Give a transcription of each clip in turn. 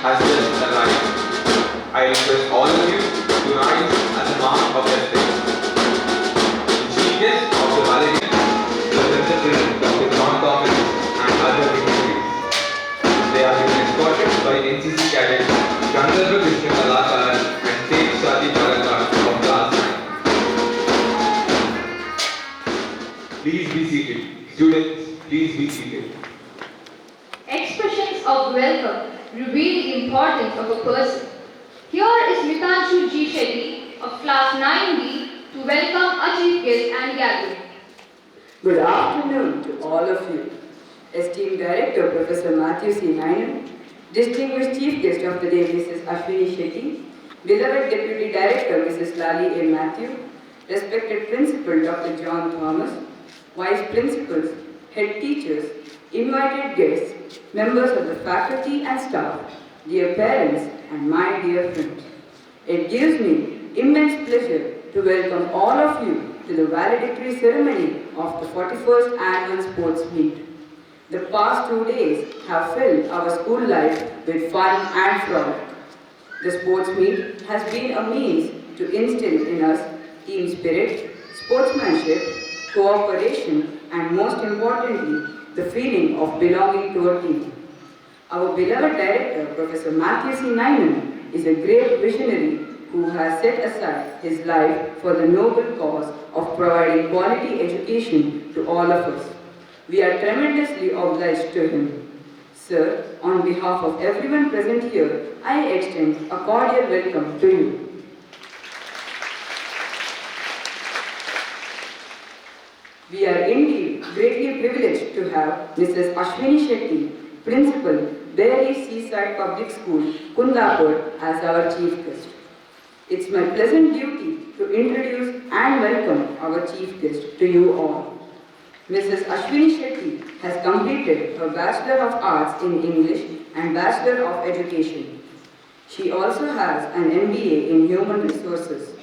has just arrived. I request all of you to rise as a mark of respect. The chief guest of the Valedictory, the Principal Dr. John Thomas and other dignitaries. They are being escorted by NCC cadets Kundapura and Shetty of class 9. Please be seated. Students, please be seated. Expressions of welcome reveal the importance of a person. Here is G. Shetty of class 9B to welcome our chief guest and gathering. Good afternoon to all of you. Esteemed Director Professor Matthew C. Nainu, distinguished chief guest of the day Mrs. Ashwini Shetty, beloved Deputy Director Mrs. Lali A. Matthew, respected Principal Dr. John Thomas, Vice Principals, Head Teachers, invited guests, members of the faculty and staff, dear parents and my dear friends. It gives me immense pleasure to welcome all of you to the valedictory ceremony of the 41st Annual Sports Meet. The past 2 days have filled our school life with fun and frolic. The sports meet has been a means to instill in us team spirit, sportsmanship, cooperation, and most importantly, the feeling of belonging to a team. Our beloved director, Professor Matthew C. Nainu, is a great visionary who has set aside his life for the noble cause of providing quality education to all of us. We are tremendously obliged to him. Sir, on behalf of everyone present here, I extend a cordial welcome to you. We are indeed greatly privileged to have Mrs. Ashwini Shetty, Principal, Beary Seaside Public School, Kundapura, as our chief guest. It's my pleasant duty to introduce and welcome our chief guest to you all. Mrs. Ashwini Shetty has completed her Bachelor of Arts in English and Bachelor of Education. She also has an MBA in Human Resources.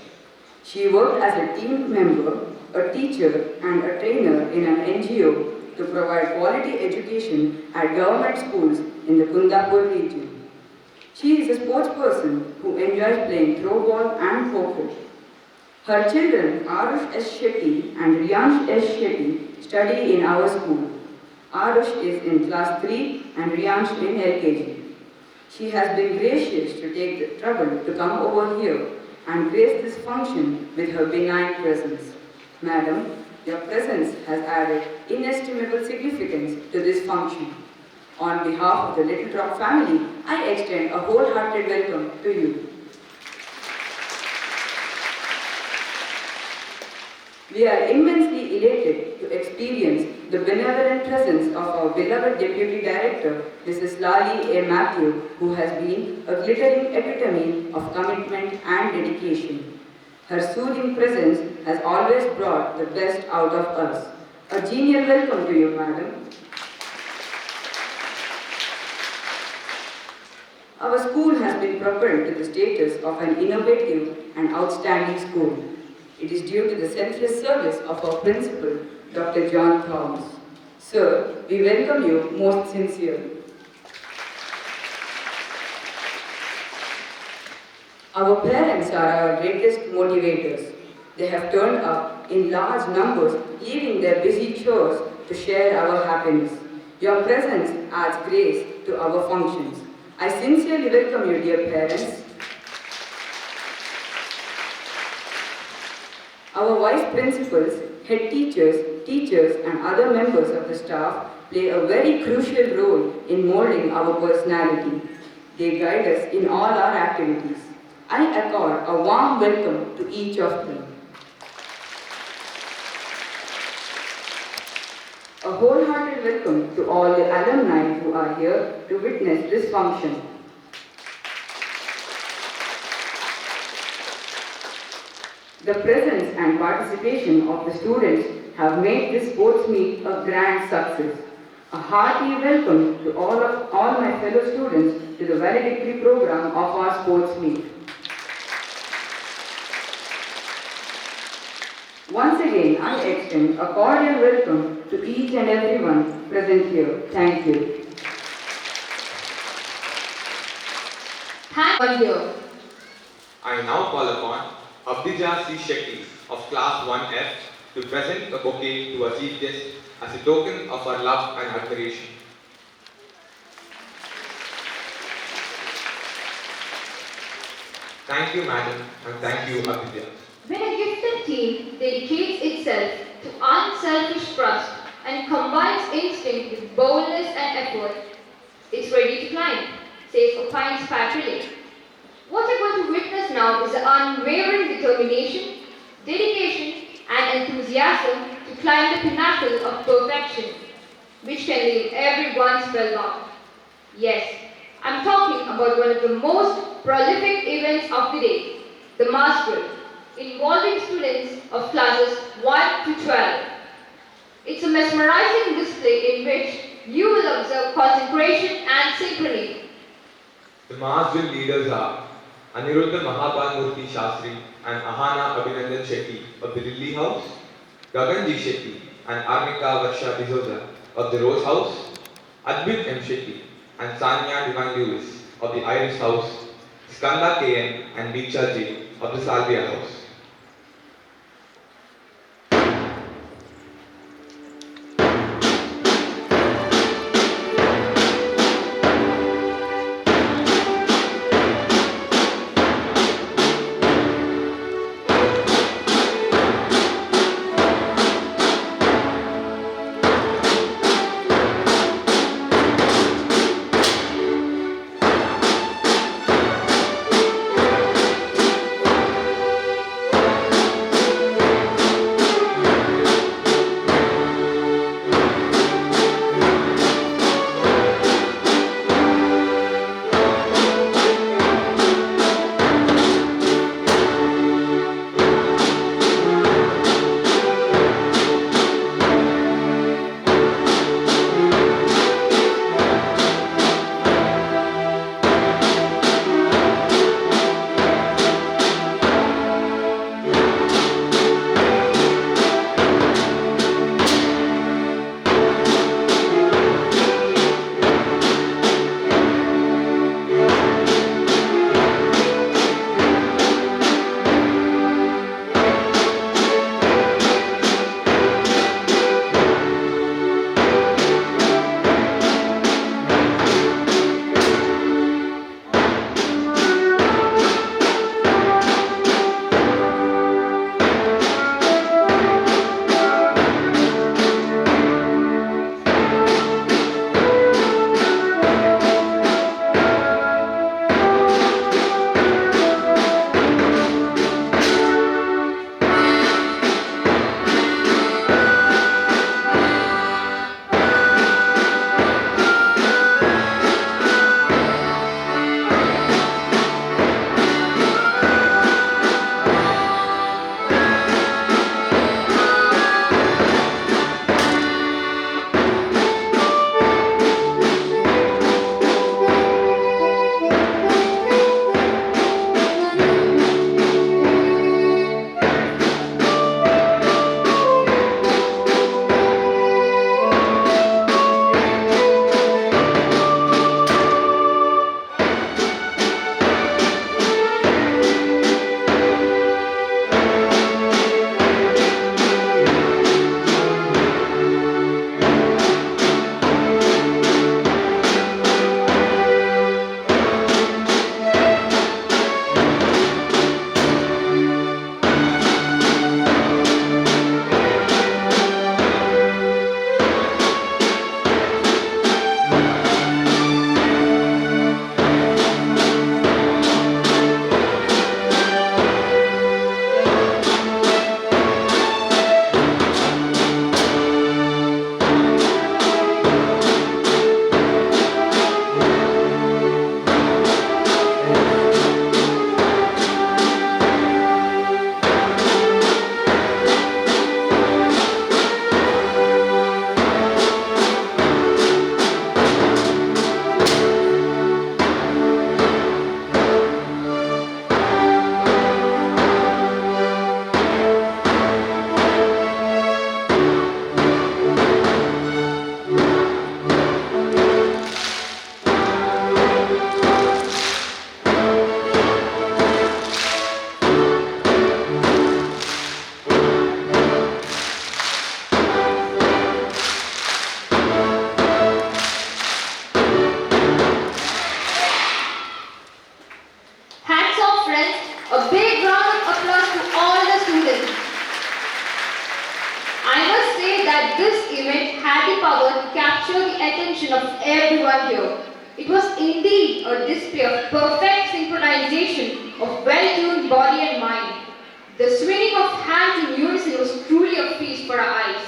She worked as a team member, a teacher and a trainer in an NGO to provide quality education at government schools in the Kundapura region. She is a sports person who enjoys playing throwball and kho-kho. Her children, Arush S. Shetty and Riyansh S. Shetty, study in our school. Arush is in class 3 and Riyansh in LKG. She has been gracious to take the trouble to come over here and grace this function with her benign presence. Madam, your presence has added inestimable significance to this function. On behalf of the Little Drop family, I extend a wholehearted welcome to you. We are immensely elated to experience the benevolent presence of our beloved Deputy Director, Mrs. Lali A. Matthew, who has been a glittering epitome of commitment and dedication. Her soothing presence has always brought the best out of us. A genial welcome to you, madam. Our school has been propelled to the status of an innovative and outstanding school. It is due to the selfless service of our principal, Dr. John Thomas. Sir, we welcome you most sincerely. Our parents are our greatest motivators. They have turned up in large numbers, leaving their busy chores to share our happiness. Your presence adds grace to our functions. I sincerely welcome you, dear parents. Our vice principals, head teachers and other members of the staff play a very crucial role in molding our personality. They guide us in all our activities. I accord a warm welcome to each of them. A wholehearted welcome to all the alumni who are here to witness this function. The presence and participation of the students have made this sports meet a grand success. A hearty welcome to all my fellow students to the valedictory program of our sports meet. Once again, I extend a cordial welcome to each and everyone present here. Thank you. Thank one here. I now call upon Abdija C. Shetty of Class 1F to present a bouquet to our chief guest as a token of our love and admiration. Thank you, madam, and thank you, Abdija. When a gifted team dedicates itself to unselfish trust and combines instinct with boldness and effort, it's ready to climb, says Opines Patrick. What you're going to witness now is the unwavering determination, dedication, and enthusiasm to climb the pinnacle of perfection, which can leave everyone spellbound. Yes, I'm talking about one of the most prolific events of the day, the Masquerade, involving students of classes 1 to 12. It's a mesmerizing display in which you will observe concentration and synchrony. The Masquerade leaders are Aniruddha Mahapanmurthy Shastri and Ahana Abhinandan Shetty of the Lily House, Gaganji Shetty and Arnika Varsha D'Souza of the Rose House, Advit M. Shetty and Sanya Divine Lewis of the Iris House, Skanda KN and Deeksha J of the Salvia House. everyone here. It was indeed a display of perfect synchronization of well-tuned body and mind. The swinging of hands in unison was truly a feast for our eyes.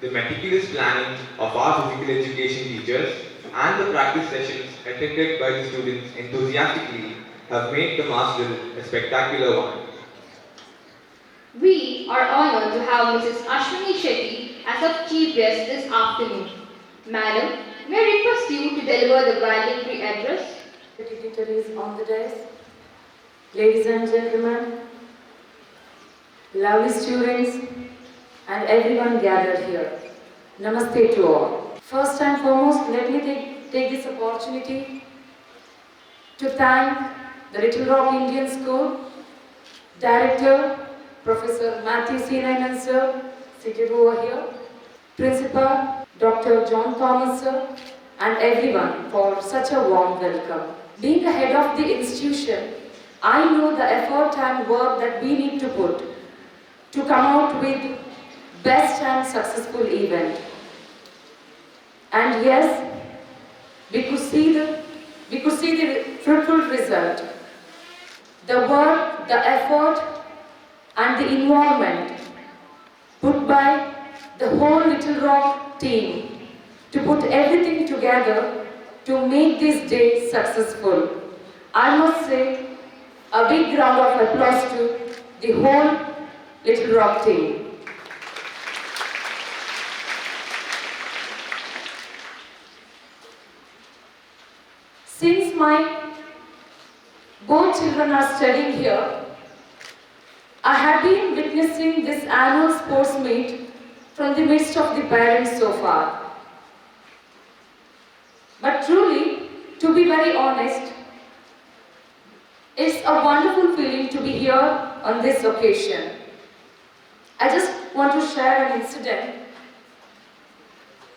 The meticulous planning of our physical education teachers and the practice sessions attended by the students enthusiastically have made the mass drill a spectacular one. We are honored to have Mrs. Ashwini Shetty as our chief guest this afternoon. Madam, may I request you to deliver the valedictory address? Valedictory is on the desk. Ladies and gentlemen, lovely students, and everyone gathered here. Namaste to all. First and foremost, let me take this opportunity to thank the Little Rock Indian School Director, Professor Matthew C. Nainan sir, seated over here, Principal Dr. John Thomas sir, and everyone for such a warm welcome. Being the head of the institution, I know the effort and work that we need to put to come out with best and successful event. And yes, we could see the fruitful result. The work, the effort, and the involvement put by the whole Little Rock team to put everything together to make this day successful. I must say a big round of applause to the whole Little Rock team. Since my both children are studying here, I have been witnessing this annual sports meet from the midst of the parents so far. But truly, to be very honest, it's a wonderful feeling to be here on this occasion. I just want to share an incident.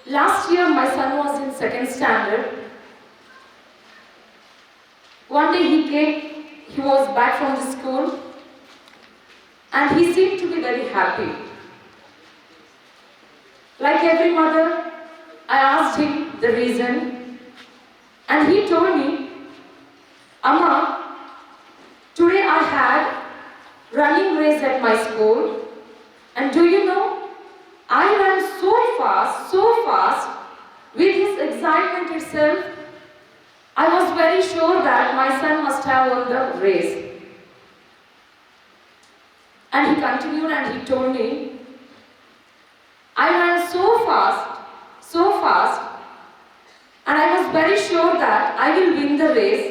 Last year, my son was in 2nd standard. One day he was back from the school, and he seemed to be very happy. Like every mother, I asked him the reason, and he told me, "Amma, today I had running race at my school, and do you know, I ran so fast, with his excitement itself, I was very sure that my son must have won the race." And he continued and he told me, "I ran so fast, and I was very sure that I will win the race.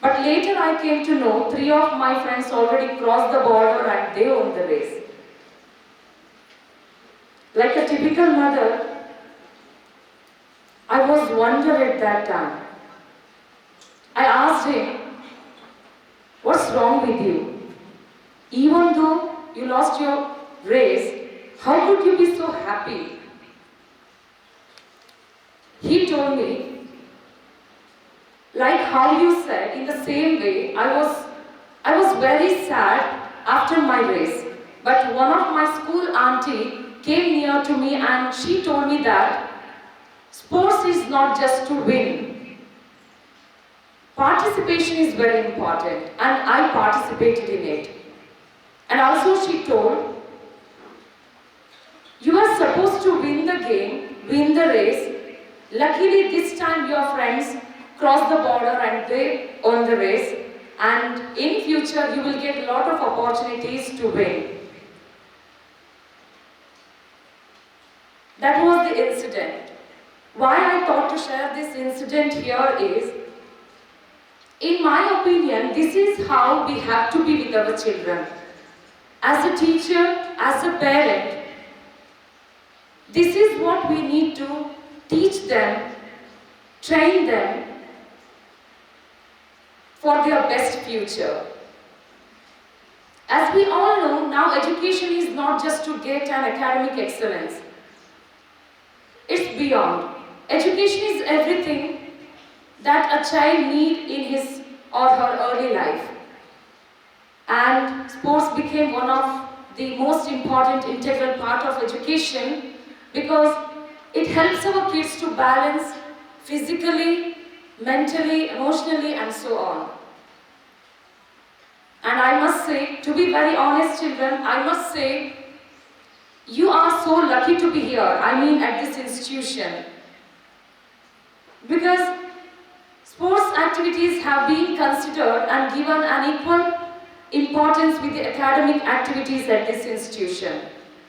But later I came to know 3 of my friends already crossed the border and they won the race." Like a typical mother, I was wondering at that time. I asked him, "What's wrong with you? Even though you lost your race, how could you be so happy?" He told me, "Like how you said, in the same way, I was very sad after my race. But one of my school auntie came near to me and she told me that sports is not just to win. Participation is very important, and I participated in it. And also she told, you are supposed to win the game, win the race. Luckily this time your friends crossed the border and they won the race, and in future you will get a lot of opportunities to win." That was the incident. Why I thought to share this incident here is, in my opinion, this is how we have to be with our children. As a teacher, as a parent, this is what we need to teach them, train them for their best future. As we all know, now education is not just to get an academic excellence. It's beyond. Education is everything that a child needs in his or her early life. And sports became one of the most important integral part of education, because It helps our kids to balance physically, mentally, emotionally, and so on. And I must say, to be very honest, children, I must say, you are so lucky to be here, I mean at this institution. Because sports activities have been considered and given an equal importance with the academic activities at this institution.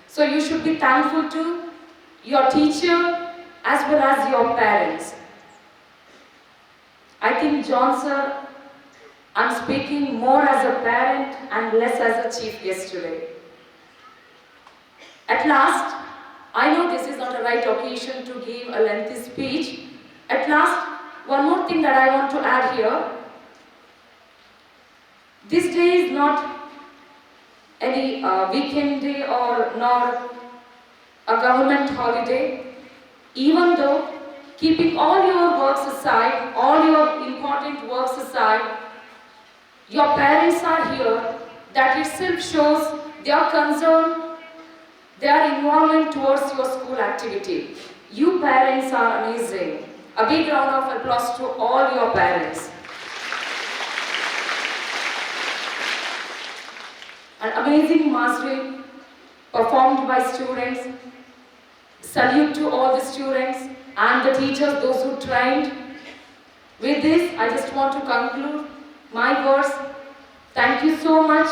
So you should be thankful to your teacher as well as your parents. I think, John sir, I'm speaking more as a parent and less as a chief guest today. At last, I know this is not a right occasion to give a lengthy speech. At last, one more thing that I want to add here. This day is not any weekend day or nor a government holiday. Even though, keeping all your works aside, all your important works aside, your parents are here, that itself shows their concern, their involvement towards your school activity. You parents are amazing. A big round of applause to all your parents. An amazing mass drill performed by students. Salute to all the students and the teachers, those who trained. With this, I just want to conclude my words. Thank you so much.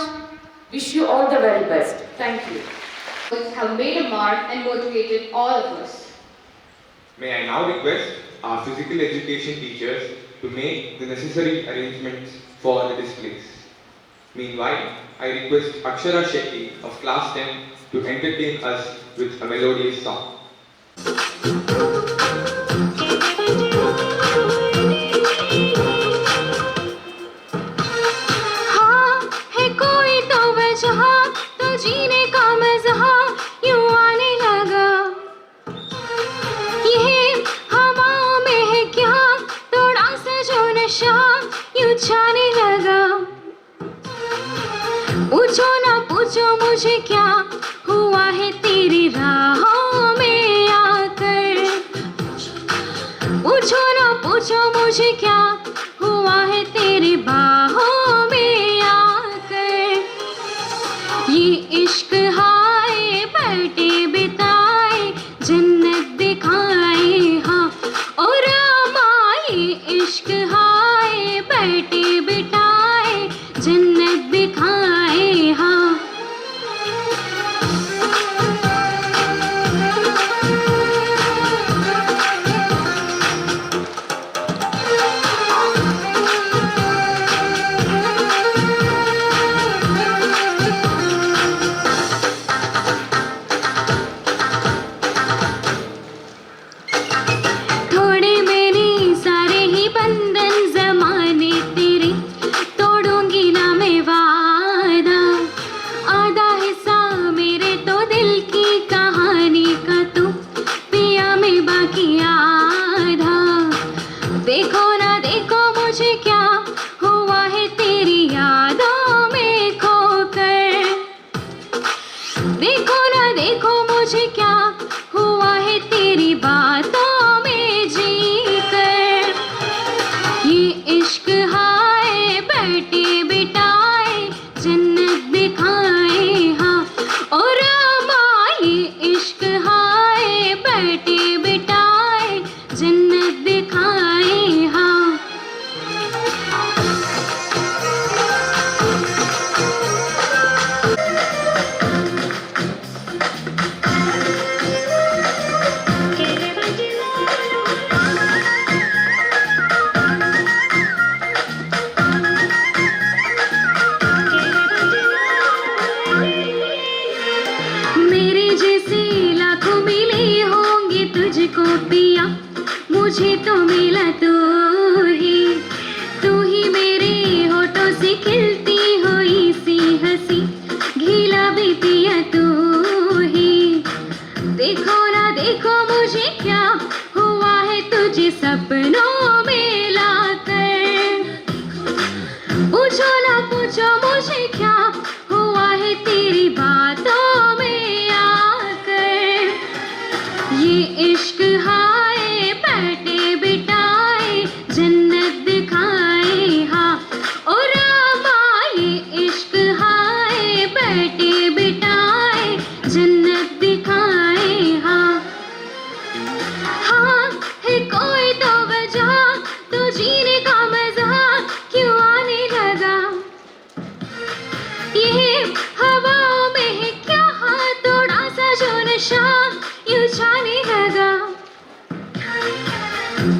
Wish you all the very best. Thank you. Have made a mark and motivated all of us. May I now request our physical education teachers to make the necessary arrangements for the displays. Meanwhile, I request Akshara Shetty of class 10 to entertain us with a melodious song. जीने का मज़ा यूं आने लगा, ये हवाओं में है क्या थोड़ा सा जो नशा यूं छाने लगा। पूछो ना पूछो मुझे क्या हुआ है तेरी राहों में आकर, पूछो ना पूछो मुझे क्या हुआ है तेरी बाहों में आकर। ये इश्क हाय बैठे बिताए जन्नत दिखाए, हाँ और रामा ये इश्क हाय बैठे बिठाए जन्नत दिखाए, हाँ।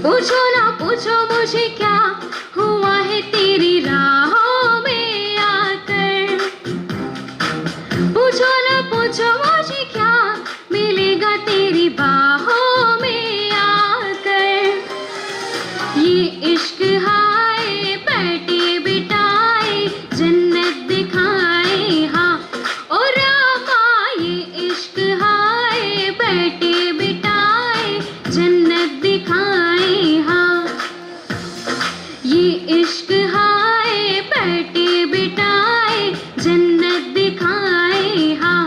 पूछो मुझे क्या हुआ है तेरी राहों में आकर। पूछो मुझे क्या मिलेगा तेरी बाहों में आकर। ये इश्क हाय बैठे बिठाए जन्नत दिखाए हाँ ओ रामा। ये इश्क हाय बैठे बिठाए जन्नत दिखाए हाँ। ये इश्क हाय बैठे बिठाए जन्नत दिखाए हाँ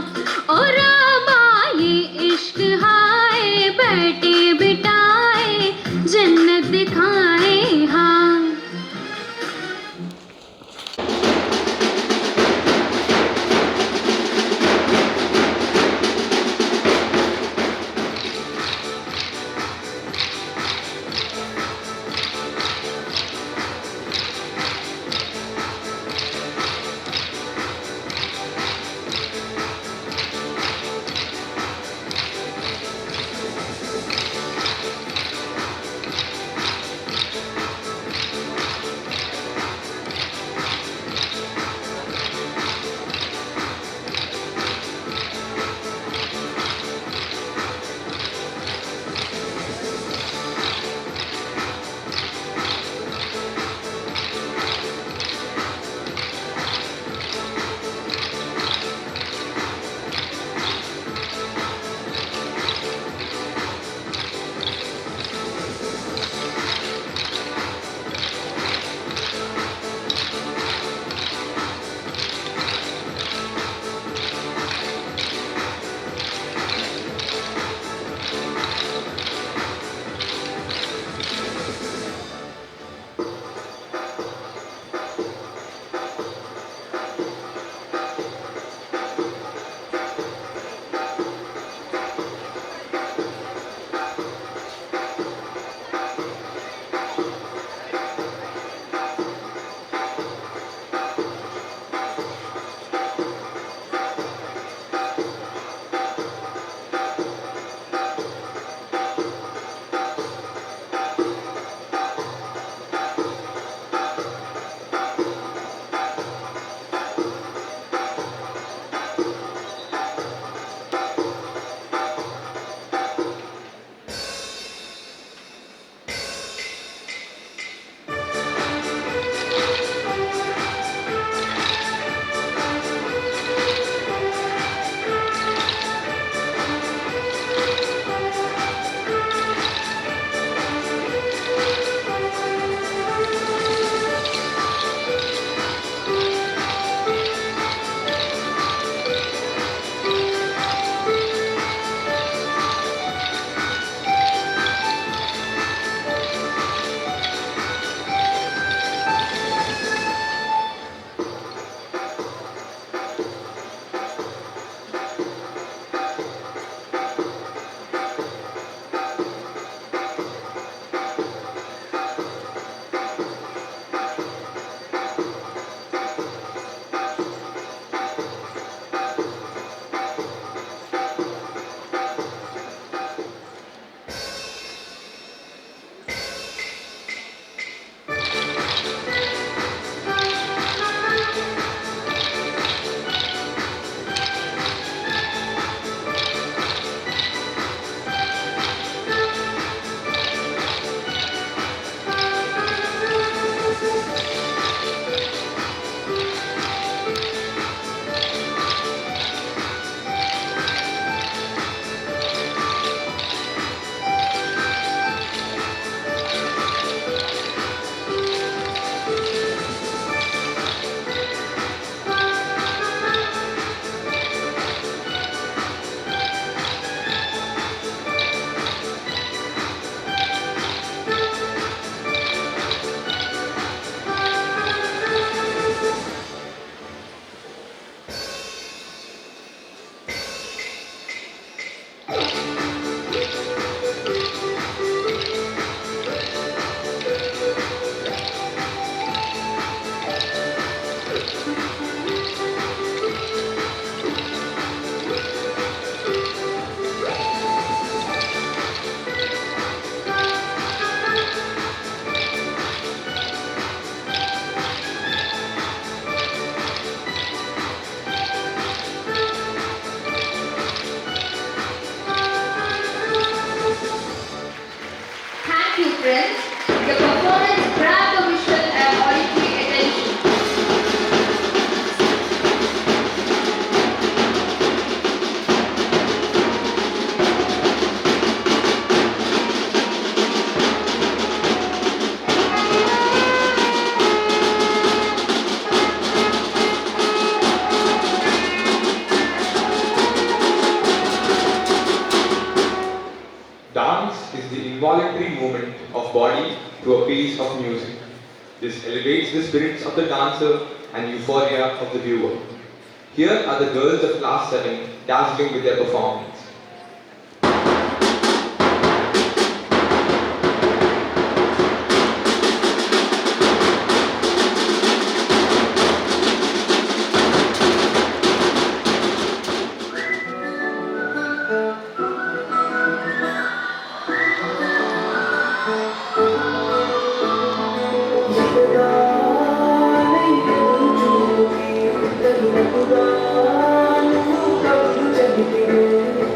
ओ रामा। ये इश्क हाय बैठे बिठाए जन्नत दिखाए हाँ। piece of music. This elevates the spirits of the dancer and euphoria of the viewer. Here are the girls of class 7 dazzling with their performance. Thank you.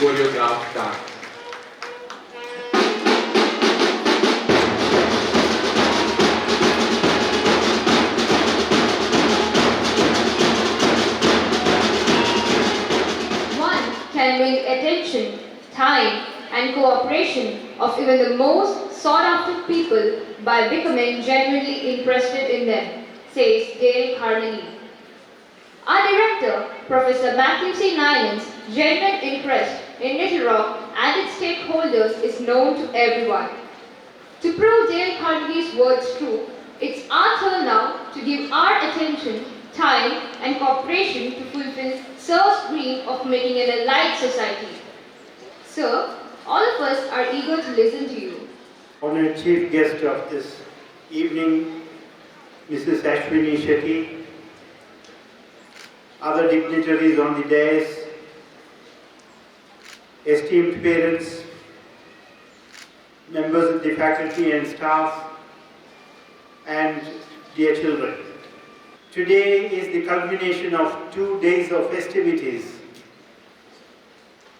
choreographed dance. One can win attention, time, and cooperation of even the most sought-after people by becoming genuinely interested in them, says Dale Carnegie. Our director, Professor Matthew C. Nyland's genuine interest in Little Rock and its stakeholders is known to everyone. To prove Dale Carnegie's words true, it's our turn now to give our attention, time, and cooperation to fulfill Sir's dream of making it a light society. Sir, all of us are eager to listen to you. Honored chief guest of this evening, Mrs. Ashwini Shetty, other dignitaries on the dais, esteemed parents, members of the faculty and staff, and dear children. Today is the culmination of 2 days of festivities.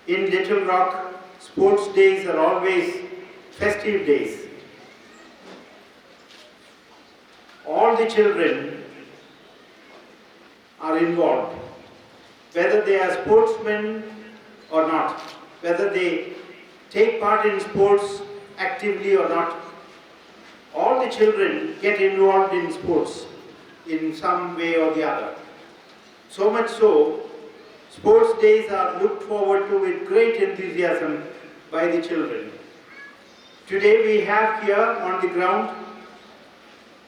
In Little Rock, sports days are always festive days. All the children are involved, whether they are sportsmen or not, whether they take part in sports actively or not. All the children get involved in sports in some way or the other. So much so, sports days are looked forward to with great enthusiasm by the children. Today we have here on the ground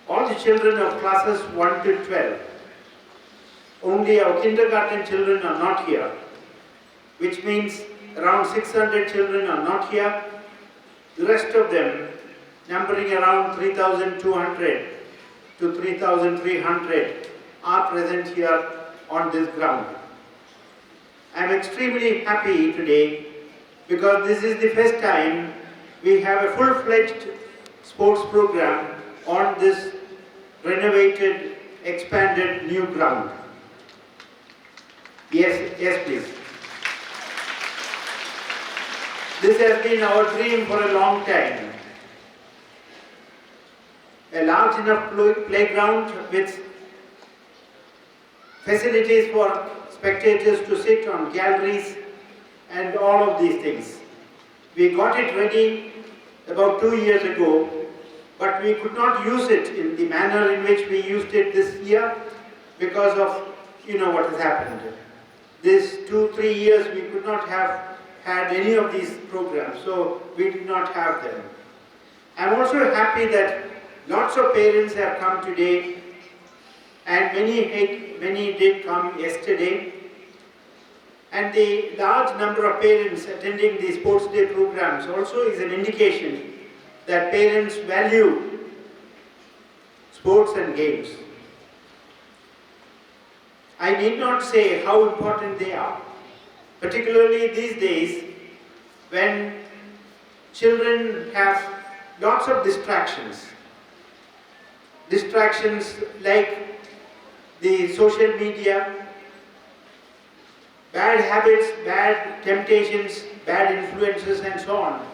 all the children of classes 1 to 12. Only our kindergarten children are not here, which means around 600 children are not here. The rest of them, numbering around 3,200 to 3,300, are present here on this ground. I am extremely happy today because this is the first time we have a full-fledged sports program on this renovated, expanded new ground. Yes, please. This has been our dream for a long time. A large enough playground with facilities for spectators to sit on galleries and all of these things. We got it ready about 2 years ago, but we could not use it in the manner in which we used it this year because of, what has happened. This 2-3 years we could not have had any of these programs, so we did not have them. I'm also happy that lots of parents have come today, and many did come yesterday. And the large number of parents attending the sports day programs also is an indication that parents value sports and games. I need not say how important they are, particularly these days when children have lots of distractions. Distractions like the social media, bad habits, bad temptations, bad influences, and so on.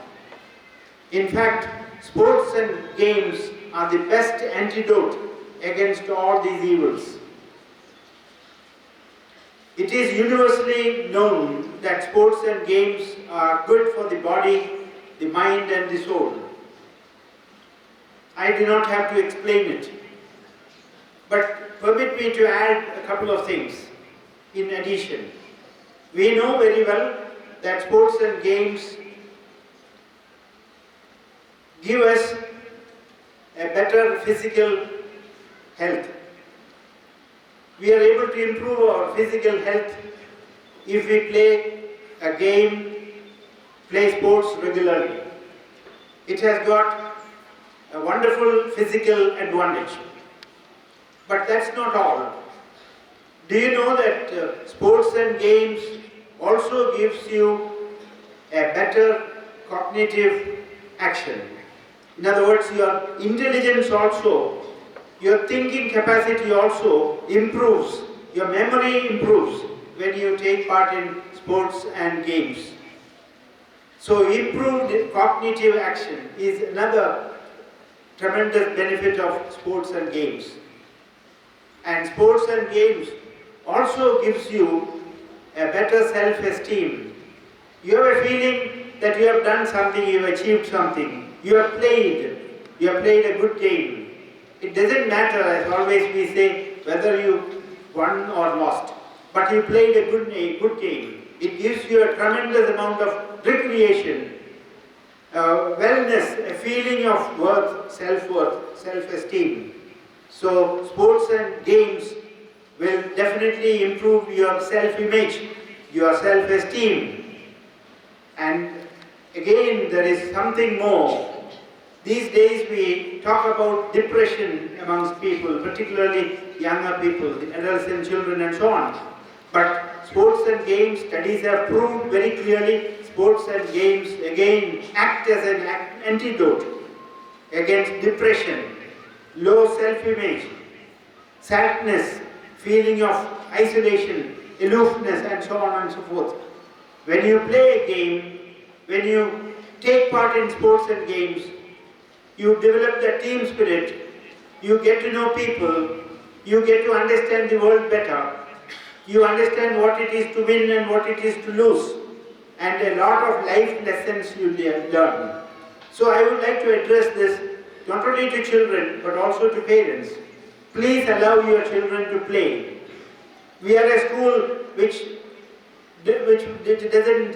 In fact, sports and games are the best antidote against all these evils. It is universally known that sports and games are good for the body, the mind, and the soul. I do not have to explain it, but permit me to add a couple of things in addition. We know very well that sports and games give us a better physical health. We are able to improve our physical health if we play a game, play sports regularly. It has got a wonderful physical advantage. But that's not all. Do you know that sports and games also gives you a better cognitive action? In other words, your intelligence also, your thinking capacity also improves, your memory improves when you take part in sports and games. So improved cognitive action is another tremendous benefit of sports and games. And sports and games also gives you a better self-esteem. You have a feeling that you have done something, you have achieved something, you have played a good game. It doesn't matter, as always we say, whether you won or lost, but you played a good game. It gives you a tremendous amount of recreation, wellness, a feeling of worth, self-esteem. So sports and games will definitely improve your self-image, your self-esteem. And again, there is something more. These days we talk about depression amongst people, particularly younger people, the adolescent children and so on. But sports and games, studies have proved very clearly, sports and games again act as an antidote against depression, low self-image, sadness, feeling of isolation, aloofness and so on and so forth. When you play a game, when you take part in sports and games, you develop the team spirit, you get to know people, you get to understand the world better, you understand what it is to win and what it is to lose, and a lot of life lessons you learn. So I would like to address this not only to children but also to parents. Please allow your children to play. We are a school which doesn't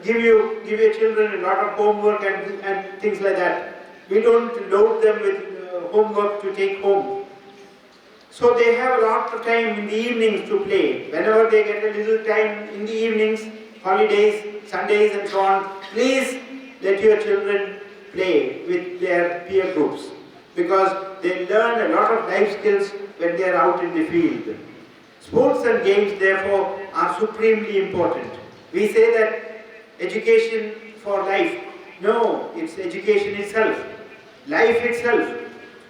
give your children a lot of homework and things like that. We don't load them with homework to take home. So they have a lot of time in the evenings to play. Whenever they get a little time in the evenings, holidays, Sundays and so on, please let your children play with their peer groups, because they learn a lot of life skills when they are out in the field. Sports and games, therefore, are supremely important. We say that education for life. No, it's education itself, life itself.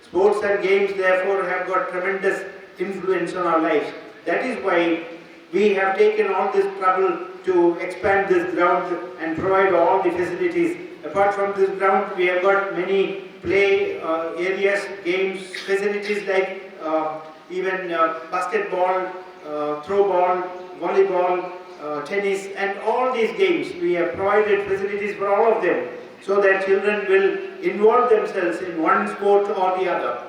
Sports and games, therefore, have got tremendous influence on our lives. That is why we have taken all this trouble to expand this ground and provide all the facilities. Apart from this ground, we have got many play areas, games, facilities like even basketball, throw ball, volleyball, tennis, and all these games. We have provided facilities for all of them, so that children will involve themselves in one sport or the other.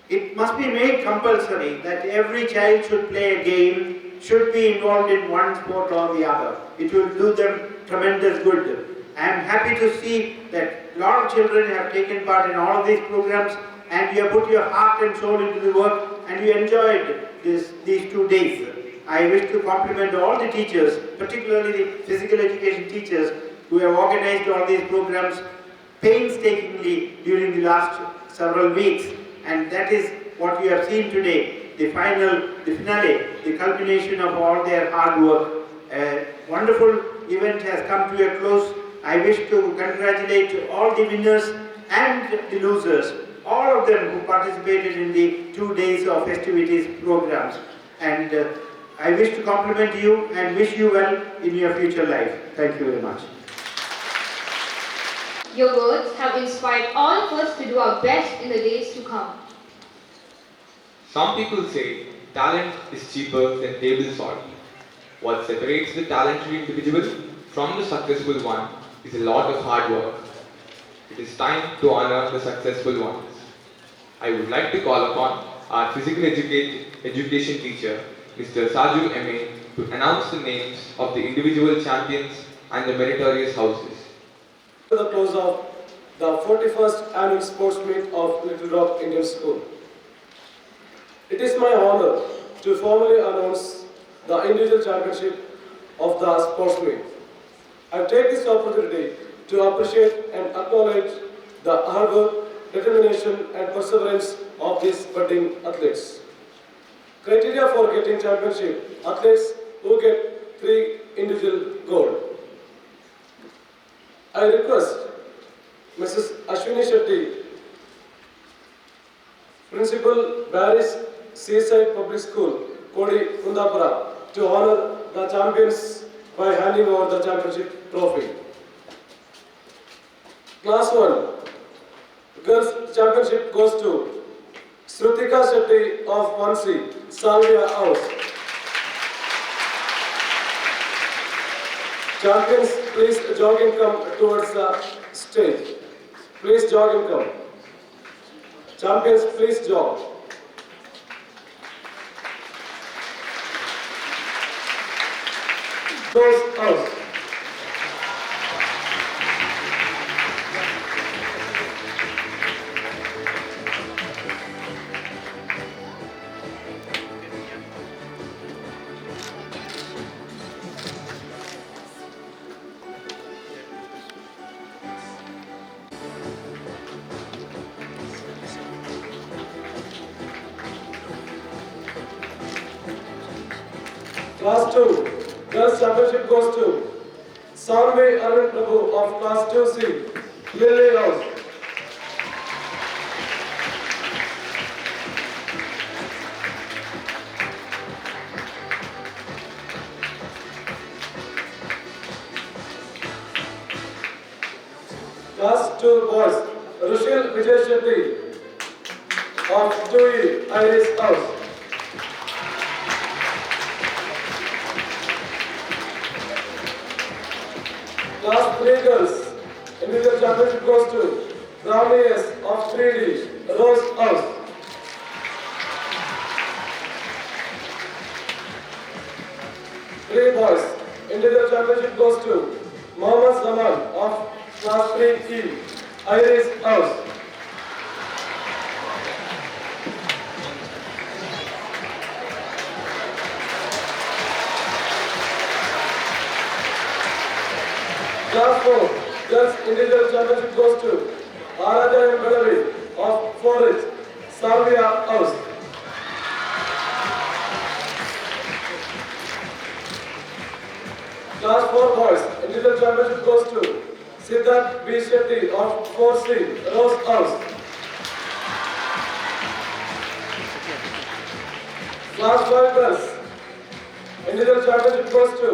It must be made compulsory that every child should play a game, should be involved in one sport or the other. It will do them tremendous good. I am happy to see that a lot of children have taken part in all of these programs, and you have put your heart and soul into the work, and you enjoyed these 2 days. I wish to compliment all the teachers, particularly the physical education teachers, who have organized all these programs painstakingly during the last several weeks, and that is what you have seen today, the finale, the culmination of all their hard work. A wonderful event has come to a close. I wish to congratulate all the winners and the losers, all of them who participated in the 2 days of festivities programs, and I wish to compliment you and wish you well in your future life. Thank you very much. Your words have inspired all of us to do our best in the days to come. Some people say talent is cheaper than table salt. What separates the talented individual from the successful one is a lot of hard work. It is time to honor the successful ones. I would like to call upon our physical education teacher, Mr. Saju M.A., to announce the names of the individual champions and the meritorious houses. To the close of the 41st annual sports meet of Little Rock Indian School. It is my honor to formally announce the individual championship of the sports meet. I take this opportunity to appreciate and acknowledge the hard work, determination and perseverance of these budding athletes. Criteria for getting championship: athletes who get 3 individual gold. I request Mrs. Ashwini Shetty, Principal, Beary Seaside Public School, Kodi, Kundapura, to honor the champions by handing over the championship trophy. Class 1. Girls Championship goes to Srutika Shetty of 1C, Salvia House. Champions, please jog and come towards the stage. Please jog and come. Champions, please jog. Close house. Class 2, Girls Championship goes to Sanve Arvind Prabhu of Class 2C, Lily House. Class 2 boys, Rushil Vijay Shetty of 2E, Iris House. Class 3 girls, individual championship goes to Brahmi S of 3D, Rose House. Three boys, individual championship goes to Mohammad Zaman of Class 3E, Iris House. Class 4, Girls Individual Championship goes to Araja and Beary of 4H, Salvia House. Class 4 boys, Individual Championship goes to Siddharth B. Shetty of 4C, Rose House. Class 5 girls, Individual Championship goes to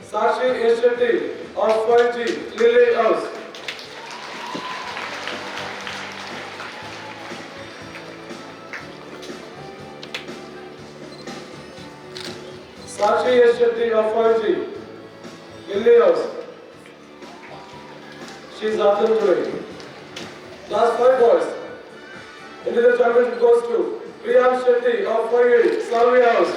Sakshi A. Shetty of 5G, Lily House. Sakshi A. Shetty of 5G, Lily House. She is absent today. Class 5 boys, individual championship goes to Priyam Shetty of 5A, Salvia House.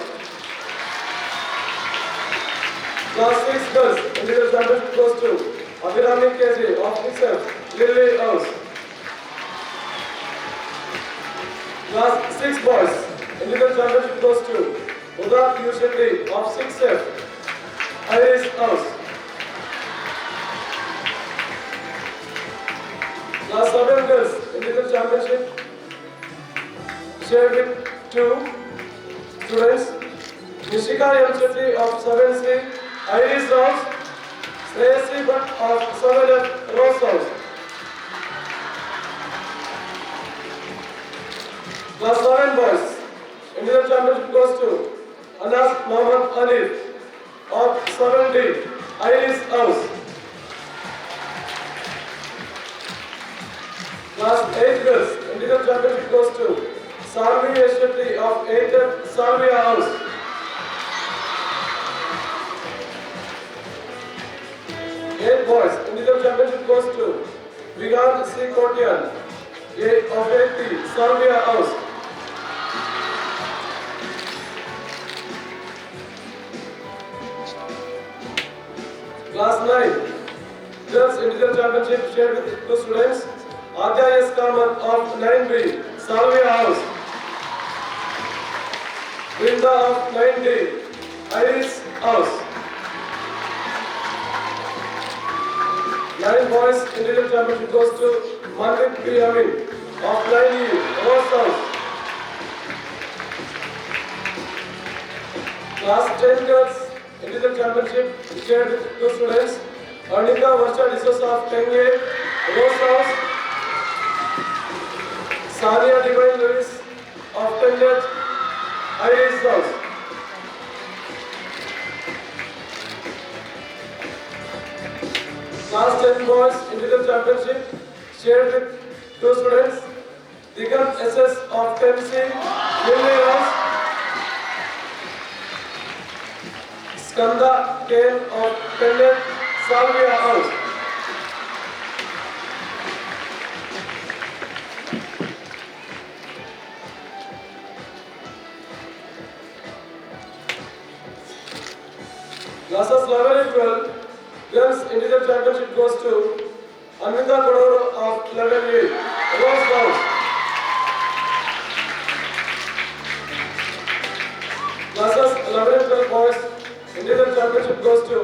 Class 6 girls, individual championship goes to Abhirami KJ of 6F, Lily House. Class 6 boys, individual championship goes to Udat U. Shetty of 6F, Iris House. Class 7 girls, individual championship shared with 2 students, Nishika M. Shetty of 7C, Iris House, Shreyasi Bhatt of 7F, Rose House. Class 7 boys, individual championship goes to Anas Mohammad Alif of 7D, Iris House. Class 8 girls, individual championship goes to Sarvi Shetty of 8F, Salvia House. Eight boys, individual championship goes to Vigan C. Kotian of 80, Salvia House. Class 9, girls individual championship shared with 2 students, Adya S. Kamat of 9B, Salvia House. Brinda of 9D, Iris House. 9 boys individual championship goes to Manvit B. Amin of 9E, Rose House. Class 10 girls individual championship shared with 2 students, Arnika Varsha D'Souza of 10A, Rose House. Sania Divine Lewis of 10H, Iris House. Class 10 boys individual championship shared with two students. Digam SS of 10C, Lily House. Skanda Kane of Pendant, Salvia House. Classes 11 and 12, Girls Individual Championship goes to Anvita Kodoro of 11A, Rose House. Classes 11 and 12 boys, Individual Championship goes to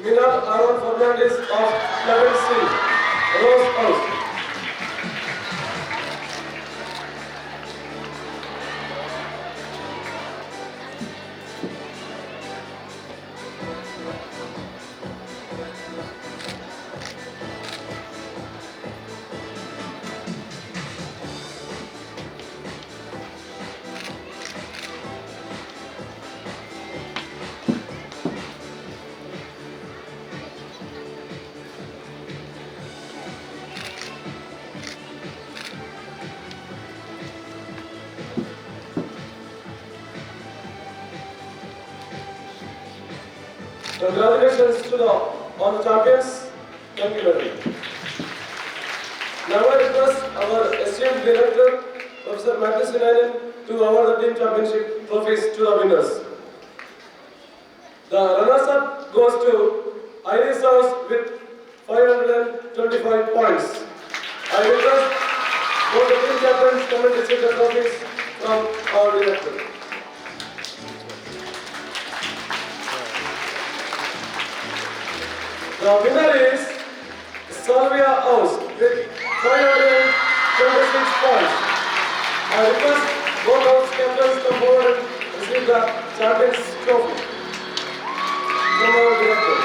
Minal Aaron Fernandez of 11C, Rose House. Congratulations to all the champions. Thank you very much. Now I request our esteemed director, Professor Matthew Sinanan, to award the team championship trophies to the winners. The runners-up goes to Iris House with 525 points. I request both the team captains come and receive the trophies from our director. The winner is Salvia House with 526 points. I request both house captains come forward and receive the champion's trophy from our director.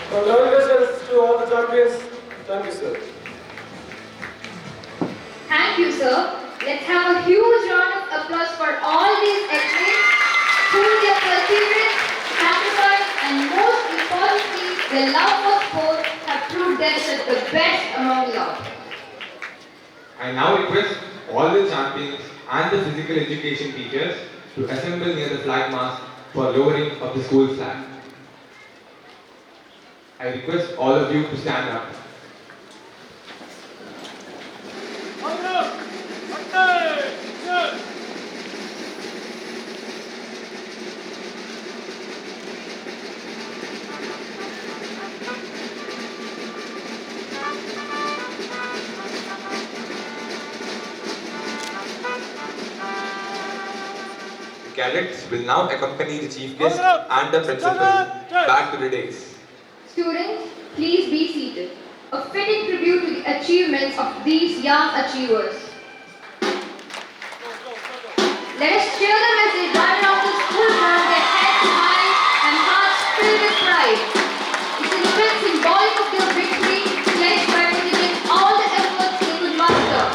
Congratulations to all the champions. Thank you, sir. Thank you, sir. Let's have a huge round of applause for all these athletes who their perseverance, sacrifice, and most importantly, their love for sport have proved themselves the best among y'all. I now request all the champions and the physical education teachers to assemble near the flag mast for lowering of the school flag. I request all of you to stand up. Cadets will now accompany the chief guest and the principal back to the days. Students, please be seated. A fitting tribute to the achievements of these young achievers. Let us cheer them as they run around the school ground, their heads high and hearts filled with pride. It is a bit symbolic of their victory, pledged by putting in all the efforts they could muster.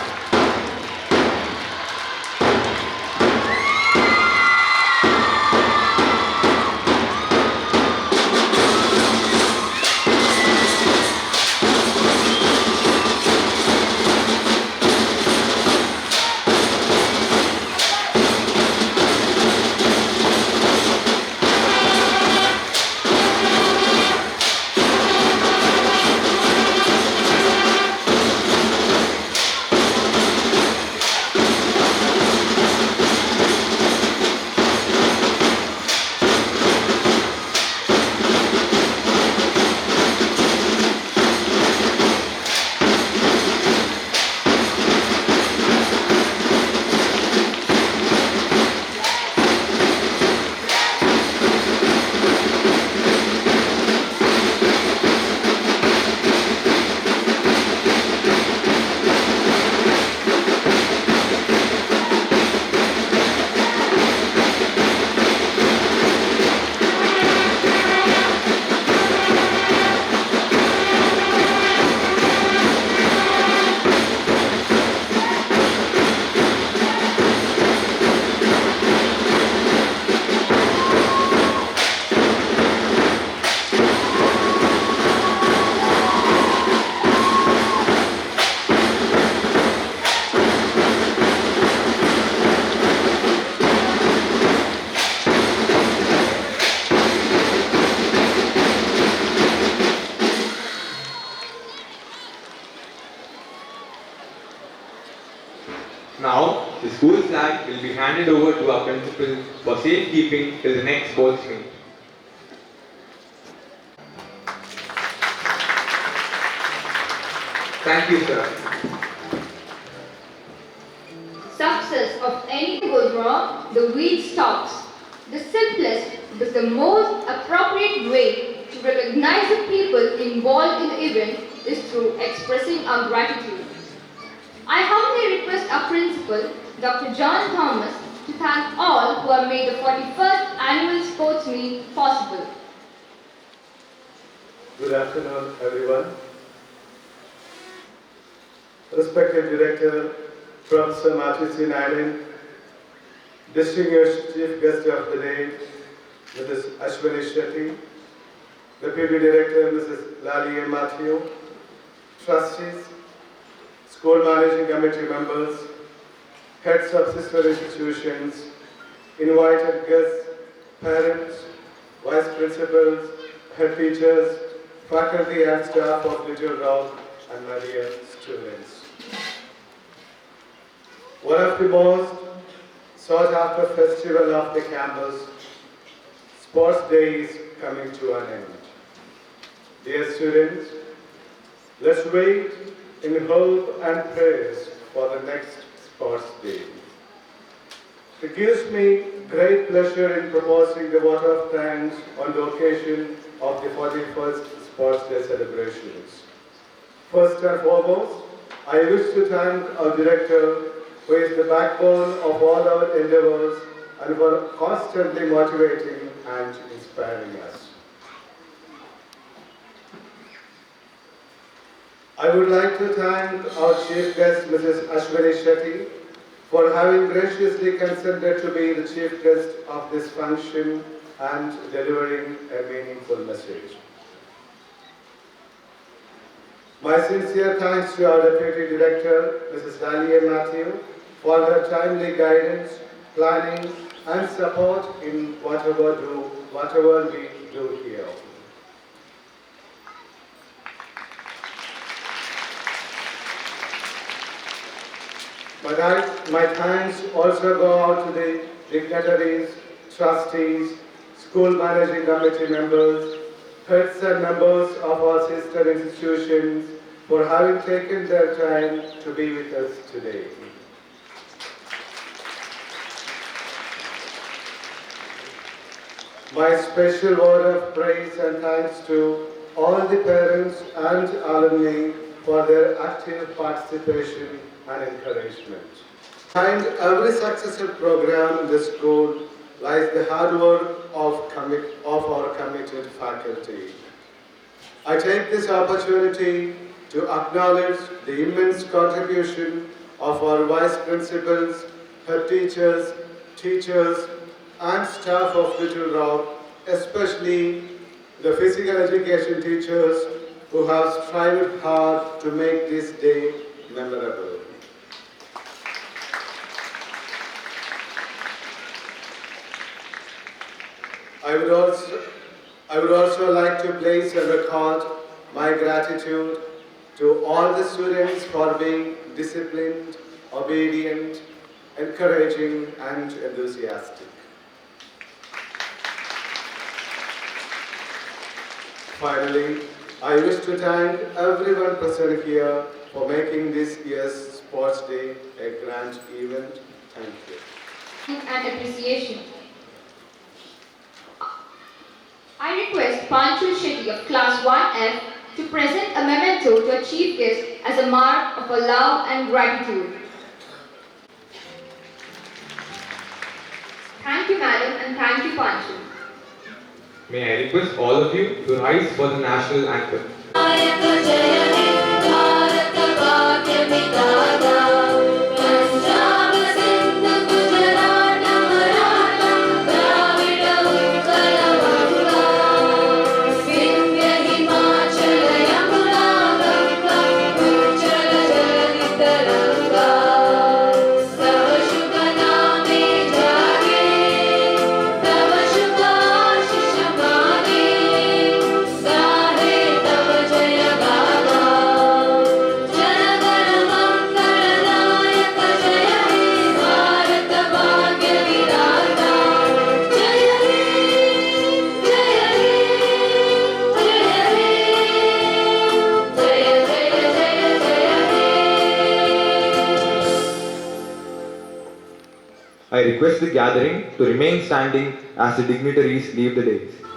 Now, the school flag will be handed over to our principal for safekeeping till the next sports meet. Thank you, sir. Success of anything goes wrong, the weed stops. The simplest but the most appropriate way to recognize the people involved in the event is through expressing our gratitude. I humbly request our principal, Dr. John Thomas, to thank all who have made the 41st annual sports meet possible. Good afternoon, everyone. Respected Director, Professor Matthew C. Nayan, distinguished Chief Guest of the day, Mrs. Ashwini Shetty, Deputy Director, Mrs. Lali A. Matthew, Trustees, School Managing Committee members, heads of sister institutions, invited guests, parents, vice principals, head teachers, faculty and staff of Little Rock, and my dear students. One of the most sought after festival of the campus, Sports Day is coming to an end. Dear students, let's wait in hope and prayers for the next Sports Day. It gives me great pleasure in proposing the vote of thanks on the occasion of the 41st Sports Day celebrations. First and foremost, I wish to thank our director, who is the backbone of all our endeavors and for constantly motivating and inspiring us. I would like to thank our chief guest, Mrs. Ashwini Shetty, for having graciously consented to be the chief guest of this function and delivering a meaningful message. My sincere thanks to our Deputy Director, Mrs. Lali A. Matthew, for her timely guidance, planning, and support in whatever we do here. My thanks also go out to the dignitaries, trustees, school managing committee members, heads and members of our sister institutions for having taken their time to be with us today. My special word of praise and thanks to all the parents and alumni for their active participation and encouragement. Behind every successful program in the school lies the hard work of our committed faculty. I take this opportunity to acknowledge the immense contribution of our vice principals, head teachers, and staff of Little Rock, especially the physical education teachers who have strived hard to make this day memorable. I would also like to place and record my gratitude to all the students for being disciplined, obedient, encouraging, and enthusiastic. Finally, I wish to thank everyone present here for making this year's Sports Day a grand event. Thank you. And appreciation. I request Panchu Shetty of Class 1F to present a memento to a chief guest as a mark of our love and gratitude. Thank you, madam, and thank you, Panchu. May I request all of you to rise for the national anthem. I request the gathering to remain standing as the dignitaries leave the dais.